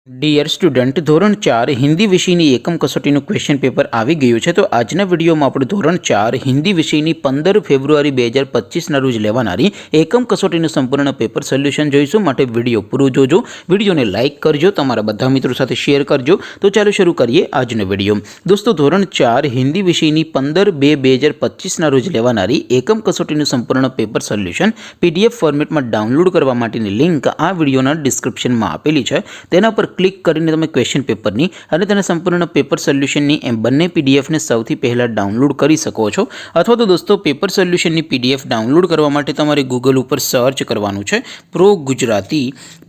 Dear student ધોરણ 4 હિન્દી વિષયની એકમ કસોટીનું ક્વેશ્ચન પેપર આવી ગયું છે। તો આજના વિડીયોમાં આપણે ધોરણ 4 હિન્દી વિષયની 15 ફેબ્રુઆરી 2025ના રોજ લેવાનારી એકમ કસોટીનું સંપૂર્ણ પેપર સોલ્યુશન જોઈશું। માટે વિડીયો પૂરો જોજો, વિડીયોને લાઇક કરજો, તમારા બધા મિત્રો સાથે શેર કરજો। તો ચાલો શરૂ કરીએ આજનો વિડીયો। દોસ્તો ધોરણ 4 હિન્દી વિષયની 15/2/2025ના રોજ લેવાનારી એકમ કસોટીનું સંપૂર્ણ પેપર સોલ્યુશન PDF ફોર્મેટમાં ડાઉનલોડ કરવા માટેની લિંક આ વિડીયોના ડિસ્ક્રિપ્શનમાં આપેલી છે। તેના પર ક્લિક કરીને તમે ક્વેશ્ચન પેપરની અને તેના સંપૂર્ણ પેપર સોલ્યુશનની એમ બંને પીડીએફને સૌથી પહેલાં ડાઉનલોડ કરી શકો છો। અથવા તો દોસ્તો પેપર સોલ્યુશનની પીડીએફ ડાઉનલોડ કરવા માટે તમારે ગૂગલ ઉપર સર્ચ કરવાનું છે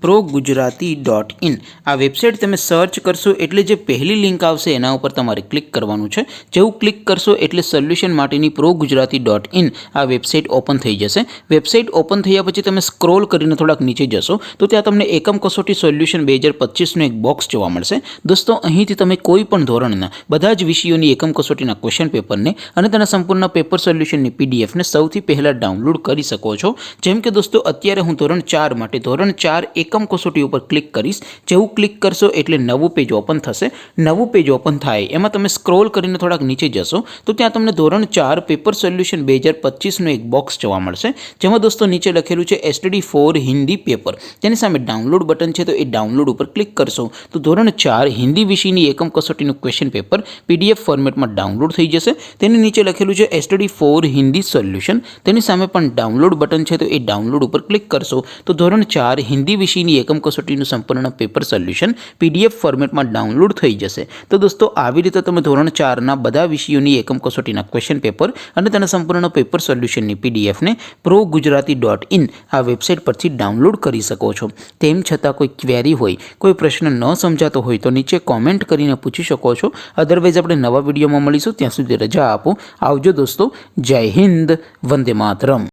progujarati.in। આ વેબસાઇટ તમે સર્ચ કરશો એટલે જે પહેલી લિંક આવશે એના ઉપર તમારે ક્લિક કરવાનું છે। જેવું ક્લિક કરશો એટલે સોલ્યુશન માટેની progujarati.in આ વેબસાઇટ ઓપન થઈ જશે। વેબસાઇટ ઓપન થયા પછી તમે સ્ક્રોલ કરીને થોડાક નીચે જશો તો ત્યાં તમને એકમ કસોટી સોલ્યુશન 2025 એક બોક્સ જોવા મળશે। દોસ્તો અહીંથી તમે કોઈ પણ ધોરણના બધા જ વિષયોની એકમ કસોટીના ક્વેશ્ચન પેપરને અને તેના સંપૂર્ણ પેપર સોલ્યુશનની પીડીએફને સૌથી પહેલાં ડાઉનલોડ કરી શકો છો। જેમ કે દોસ્તો અત્યારે હું ધોરણ 4 માટે ધોરણ 4 એકમ કસોટી ઉપર ક્લિક કરીશ। જેવું ક્લિક કરશો એટલે નવું પેજ ઓપન થશે। નવું પેજ ઓપન થાય એમાં તમે સ્ક્રોલ કરીને થોડાક નીચે જશો તો ત્યાં તમને ધોરણ 4 પેપર સોલ્યુશન 2025નું એક બોક્સ જોવા મળશે। જેમાં દોસ્તો નીચે લખેલું છે STD4 હિન્દી પેપર, તેની સામે ડાઉનલોડ બટન છે તો એ ડાઉનલોડ ઉપર ક્લિક કરશો તો ધોરણ 4 હિન્દી વિષયની એકમ કસોટીનું ક્વેશ્ચન પેપર PDF ફોર્મેટમાં ડાઉનલોડ થઈ જશે। તેની નીચે લખેલું છે STD4 હિન્દી સોલ્યુશન, તેની સામે પણ ડાઉનલોડ બટન છે તો એ ડાઉનલોડ ઉપર ક્લિક કરશો તો ધોરણ 4 હિન્દી વિષયની એકમ કસોટીનું સંપૂર્ણ પેપર સોલ્યુશન PDF ફોર્મેટમાં ડાઉનલોડ થઈ જશે। તો દોસ્તો આવી રીતે તમે ધોરણ 4ના બધા વિષયોની એકમ કસોટીના ક્વેશ્ચન પેપર અને તેના સંપૂર્ણ પેપર સોલ્યુશનની પીડીએફને progujarati.in આ વેબસાઇટ પરથી ડાઉનલોડ કરી શકો છો। તેમ છતાં કોઈ ક્વેરી હોય, કોઈ પ્રશ્ન ન સમજાતો હોય તો નીચે કોમેન્ટ કરીને પૂછી શકો છો। અધરવાઇઝ આપણે નવા વિડીયોમાં મળીશું, ત્યાં સુધી રજા આપો। આવજો દોસ્તો, જય હિન્દ, વંદે માતરમ।